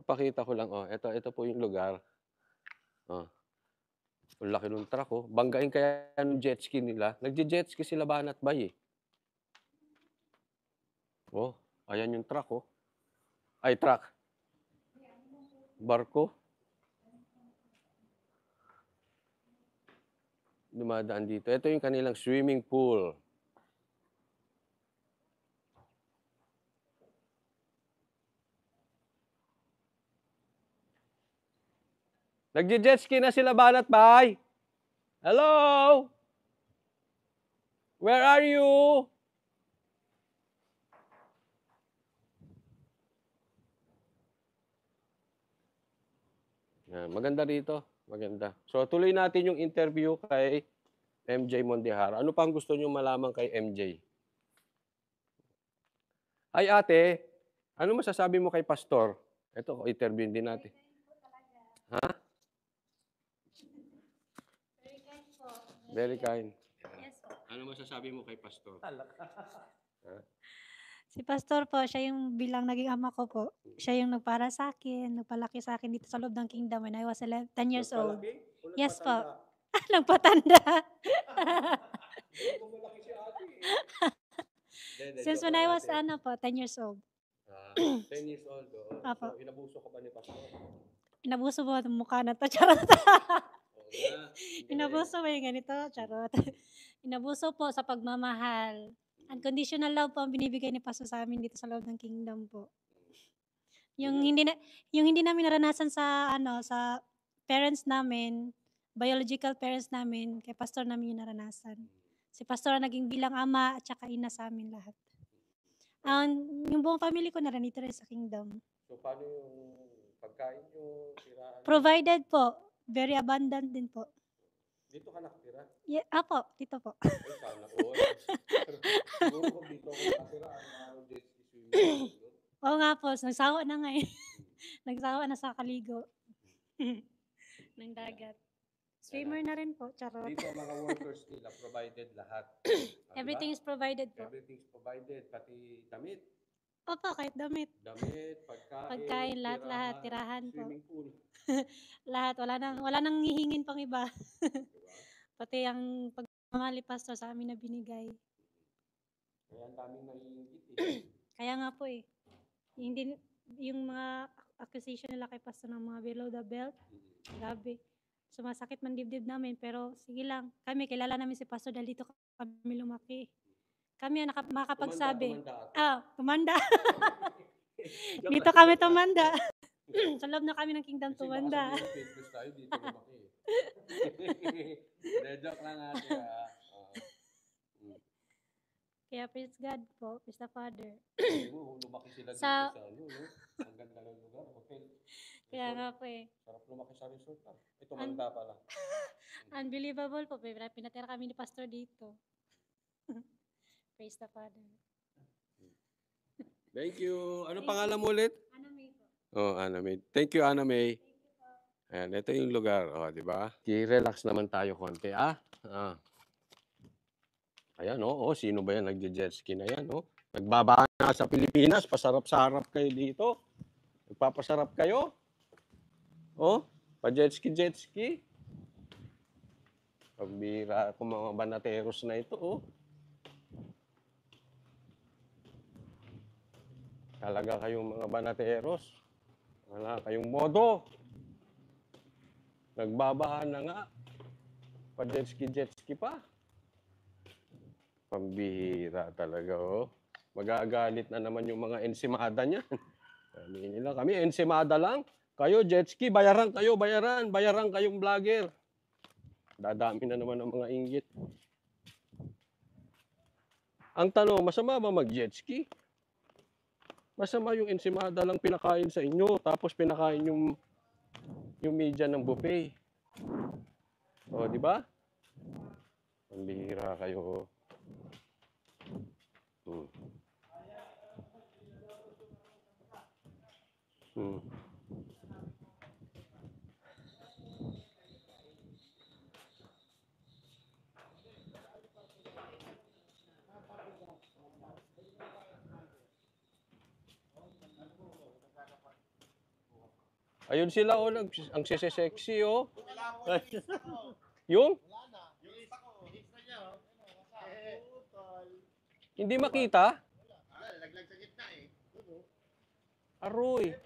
Papakita ko lang, oh, ito po yung lugar. Oh, ang laki nung truck, oh. Banggain kaya ng jet ski nila. Nagje-jet ski sila Banat Bay, eh. Oh, ayan yung truck, oh. Ay, truck. Barko. Dumadaan dito. Ito yung kanilang swimming pool. Nagje-jet ski na sila Banat Bay. Hello? Where are you? Maganda rito. Maganda. So, tuloy natin yung interview kay MJ Mondihar. Ano pang gusto niyo malaman kay MJ? Ay, ate, ano masasabi mo kay Pastor? Ito, interview din natin. Ha? Very kind po. Very kind. Yes po. Ano masasabi mo kay Pastor? Si Pastor po, siya yung bilang naging ama ko po. Siya yung nagpara sa akin, nagpalaki sa akin dito sa loob ng kingdom when I was 10 years old. Yes po. Nagpatanda. Since when I was 10 years old. 10 years old. Apo. So, inabuso ka ba ni Pastor? Inabuso mo ang mukha na to, charot. Inabuso mo yung ganito, charot. Inabuso po sa pagmamahal. Unconditional love po ang binibigay ni Pastor sa amin dito sa loob ng kingdom po. Yung hindi namin naranasan sa sa parents namin, biological parents namin, kay Pastor namin yung naranasan. Si Pastor ang naging bilang ama at saka ina sa amin lahat. Yung buong family ko naranito rin sa kingdom. So, paano yung pagkain nyo? Tiraan? Provided po. Very abundant din po. Dito ka nakatira? Yeah, apo, dito po. Ay, sana all. Siguro kung dito ako nakatira, ano jet ski swimming. Oo nga po, nagsawa na nga eh. Nagsawa na sa kaligo. Ng dagat. Swimmer na rin po, charot. Dito mga workers nila, provided lahat. Everything is provided po. Everything is provided, pati damit. Opo, kahit damit. Damit, Pagkain, lahat, tirahan po. Swimming pool. Lahat, wala nang hihingin pang iba. Pati ang pagmamahal ni Pastor sa amin na binigay. Kaya ang daming naiingit eh. Kaya nga po eh. Yung mga accusation nila kay Pastor ng mga below the belt, grabe. Sumasakit man dibdib namin, pero sige lang. Kami, kilala namin si Pastor dahil dito kami lumaki. Kami ang makakapagsabi. Tumanda. Dito kami tumanda. Sa loob na kami ng kingdom tumanda. Kasi tayo dito lumaki. Joke lang ate. Kaya praise God po, praise the Father. Lumaki sila dito sa ang ganda ng lugar, hotel. Kaya nga po eh. Sarap lumaki sa resort. Ito manda pa lang. Unbelievable po, pinatira kami ni Pastor dito. Praise the Father. Thank you. Ano pangalan mo ulit? Anna May po. Oh, Anna May. Thank you, Anna May. Ayan, ito yung lugar. Oh, di ba? I-relax naman tayo konti. Ayan, sino ba yan? Nagje-jet ski na yan, Nagbabaan na sa Pilipinas. Pasarap-sarap kayo dito. Nagpapasarap kayo. Pa-jet ski. Pagbira ko mga banateros na ito, Talaga kayong mga banateros. Wala kayong modo. Nagbabahan na nga. Pa-jet ski pa. Pambihira talaga, Magagalit na naman yung mga ensimada niyan. Kami ensimada lang. Kayo jet ski, bayaran kayo, bayaran kayong vlogger. Dadami na naman ang mga inggit. Ang tanong, masama ba mag-jet ski? Masama yung ensimada lang pinakain sa inyo, tapos pinakain yung media ng buffet. Di ba? Pambihira kayo. Ayun sila, oh, ang sexy, oh. Yung? Hindi makita? Aroy.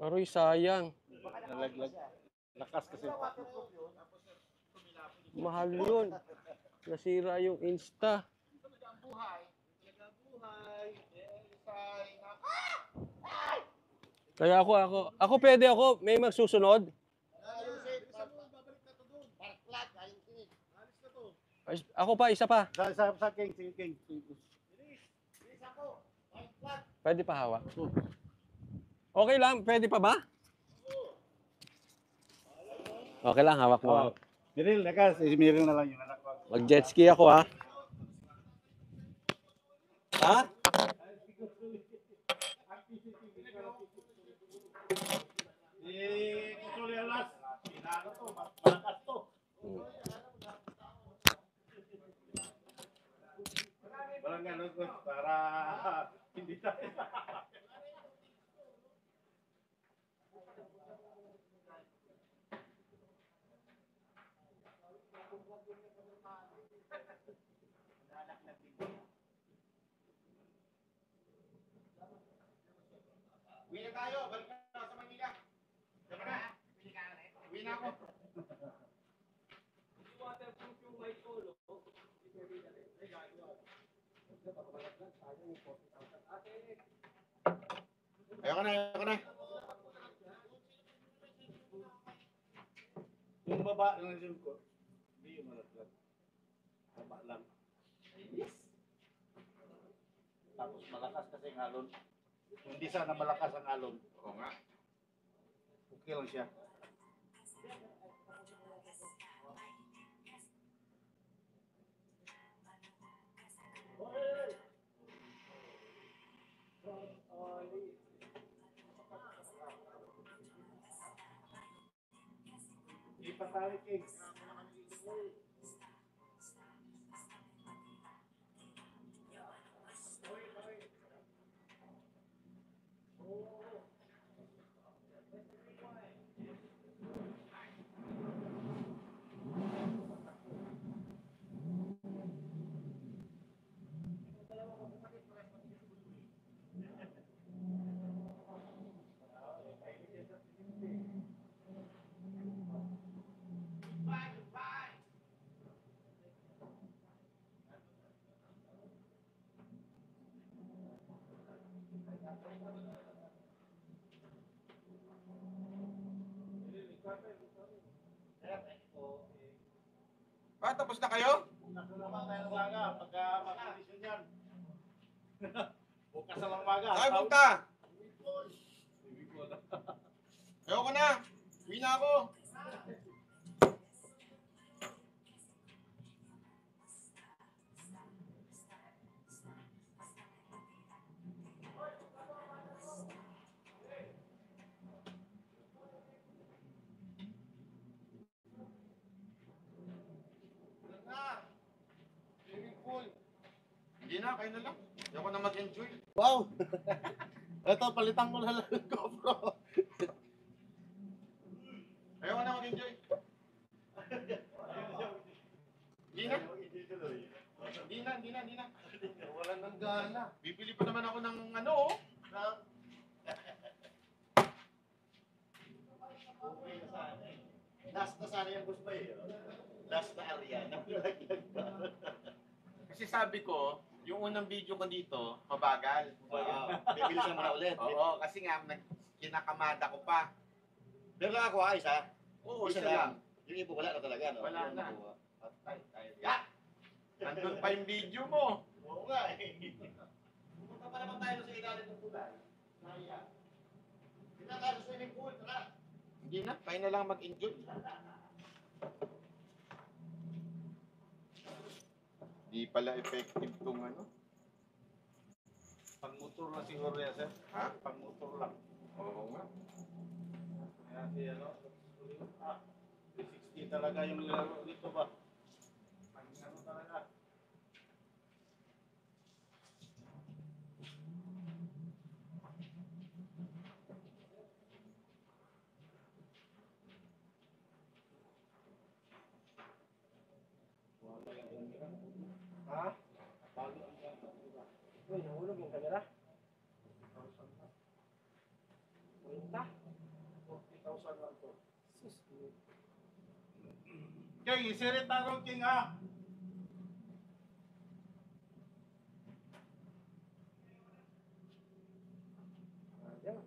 Aroy, sayang. Nalaglag. Lakas kasi. Mahal yun. Nasira yung Insta. Kaya ako pwede ako, may magsusunod. Ako pa, isa pa. Sa King, sige King. Pwede pa hawak. Okay lang, pwede pa ba? Okay lang, hawak mo. Miril, lakas. Miril na lang yung anak ko. Mag-jet ski ako, ha? Ha? Kusuli alas. Pinano to, malakas to. Walang ganun ko para hindi tayo. Uwi na tayo, balik na sa Manila. Diba na? Uwi na ako. Ayoko na, ayoko na. Yung baba ng Zoom ko, hindi yung malaglag. Baba lang. Tapos malakas kasi ang alon. Hindi sana malakas ang alon. Oo nga. Okay lang siya. Ipatawid King. Tapos na kayo? Naman tayo ng maga, pagka mag-condition yan. Bukas na lang maga. Saan punta? Ayoko na. Uwi na ako. Hindi na, kayo na lang. Ayoko na mag-enjoy. Wow! Ito, palitan ko na lang yung GoPro. Ayoko na mag-enjoy. Hindi na. Hindi na. Wala nang gana. Bibili pa naman ako ng ano, oh. Okay na sana eh. Last na sana yung gusto eh. Last na area. Nalaglag pa. Kasi sabi ko, yung unang video ko dito, mabagal. Bibilisan mo na ulit. Oo, kasi nga, kinakamada ko pa. Pero ako ayos ha. Oo, Isa isa lang. lang. Yung ibo wala na talaga. No? Wala Yung na. nakuha. Patay tayo. Ya! Nandun pa yung video mo. Oo nga eh. Pumunta pa naman tayo sa ilalim ng tulay. Naya. Hindi na tayo sa swimming pool. Tara. Hindi na, kayo na lang mag-enjoy. Di pala effective tong ano. Pang-motor lang siguro yan, sir. Ha? Pang-motor lang. Oo nga. Kaya si ano, 360 talaga yung laro dito ba? Ha? Uy, nahulog yung kamera. 40,000 lang to. King, isirit ako, King, ha? Ayan.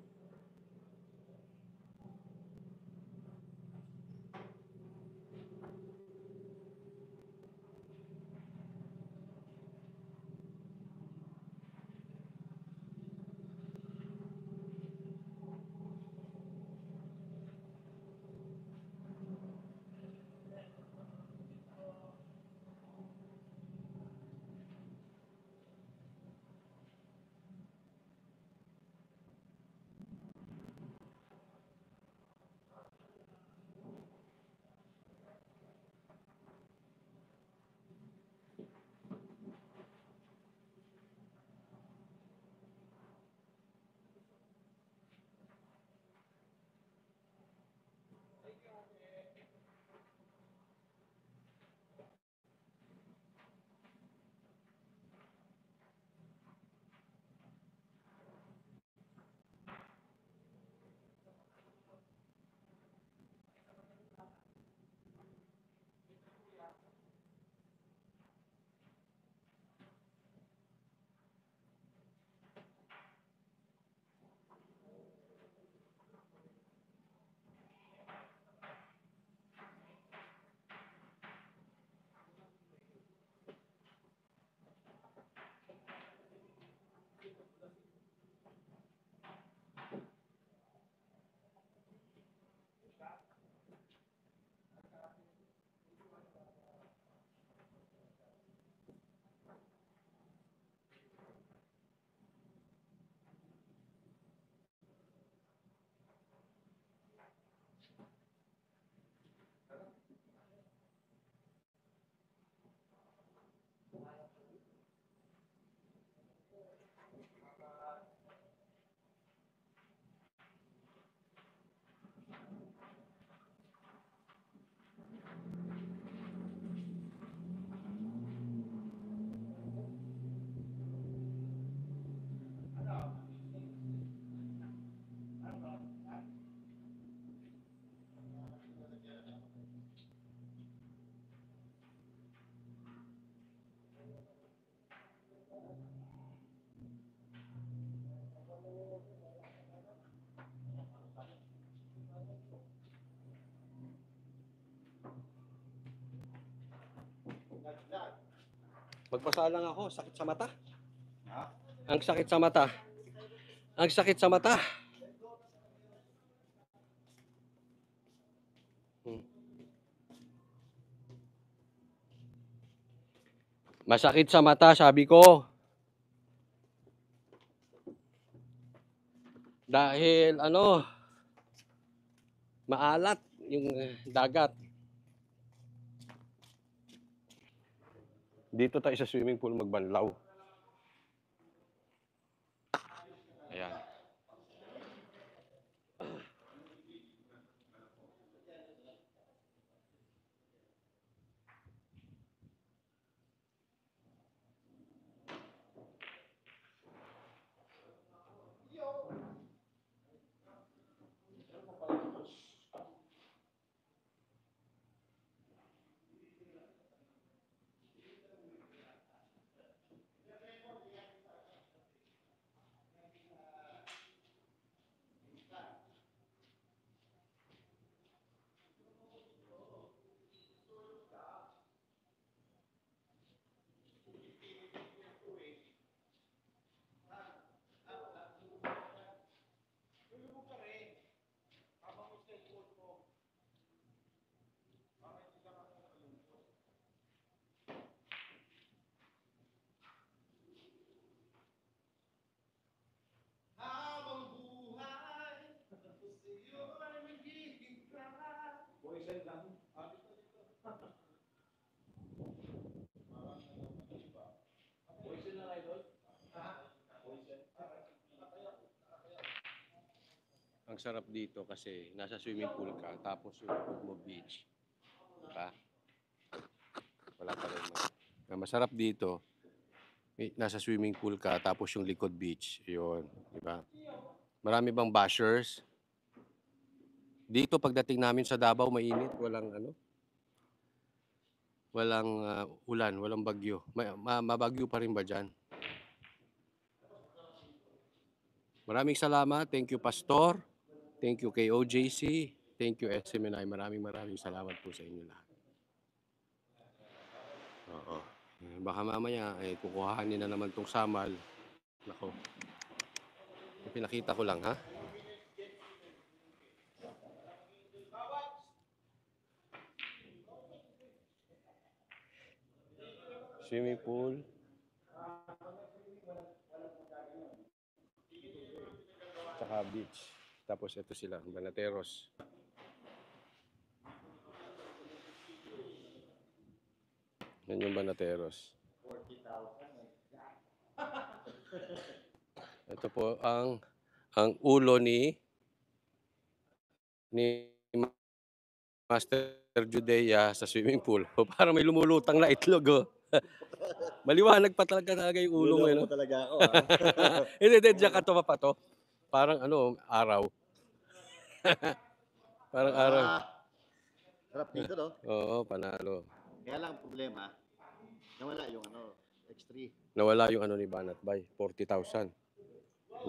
Magpasalang ako, sakit sa mata. Ha? Ang sakit sa mata. Ang sakit sa mata. Hmm. Masakit sa mata, sabi ko. Dahil maalat yung dagat. Dito tayo sa swimming pool magbanlaw. Ayan. Habang buhay, sa iyo ay magiging lahat. Poison lang. Poison lang, idol. Poison. Ang sarap dito kasi nasa swimming pool ka, tapos yung food mo beach. Diba? Wala pa rin masarap dito, nasa swimming pool ka, tapos yung likod beach. Yun, di ba? Marami bang bashers? Dito, pagdating namin sa Davao, mainit. Walang ulan, walang bagyo. Mabagyo pa rin ba dyan? Maraming salamat. Thank you, Pastor. Thank you kay OJC. Thank you, SMNI. Maraming salamat po sa inyo lahat. Oo. Baka mamaya, kukuhanin na naman tong samal. Nako. Pinakita ko lang, ha? Swimming pool. Tsaka beach. Tapos ito sila, Banateros. Yan yung Banateros. Ito po ang ulo ni Master Judea sa swimming pool. Parang may lumulutang na itlog, oh. Maliwanag pa talaga yung ulo mo, no? talaga ako, Hindi, diyan ka to pa to. Parang araw. Parang araw. Sarap dito, no? Oo, panalo. Kaya lang ang problema, nawala yung X3. Nawala yung ni Banat Bay, 40,000.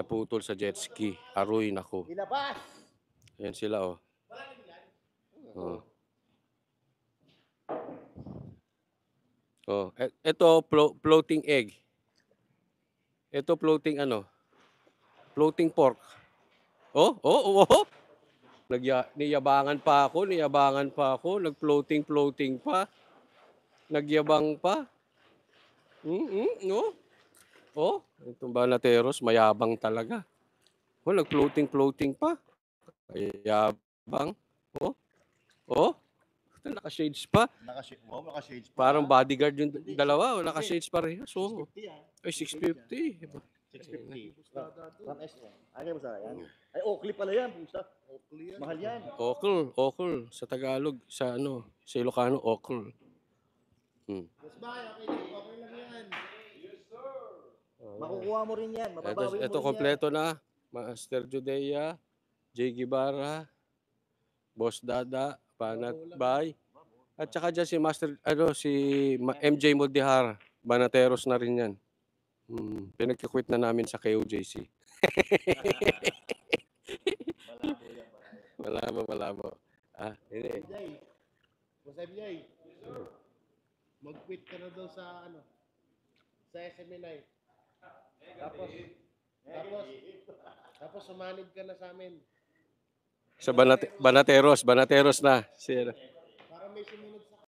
Naputol sa jet ski. Aroy, nako. Ilabas! Yan sila, oh. Oh. Oh, ito floating egg. Ito floating floating pork. Oh. Niyabangan pa ako, nag-floating pa. Nagyabang pa. No. Oh, itong Banateros mayabang talaga. Oh, nag-floating pa. Mayabang. Oh. Naka-shades pa. Naka-shades pa. Parang bodyguard yung dalawa. Naka-shades pa rin. So, 650 yan. ay, 650. 650. From S1. Agay mo sa yan? Ay, Oakley pala yan. Pusa. Mahal yan. Okul. Sa Tagalog, sa Ilocano, okul. Mas bahay, okay lang yan. Yes, sir. Makukuha mo rin yan. Mababawi mo rin Ito kompleto na. Master Judea, Jay Guevara, Boss Dada, Banat Bay. At saka dyan si MJ Modihar. Banateros na rin yan. Pinagkakwit na namin sa KOJC. Malabo. Hindi. Jay, mag-quit ka na daw sa sa SMNI. Tapos sumanib ka na sa amin. Sa Banateros na. Para may sumunod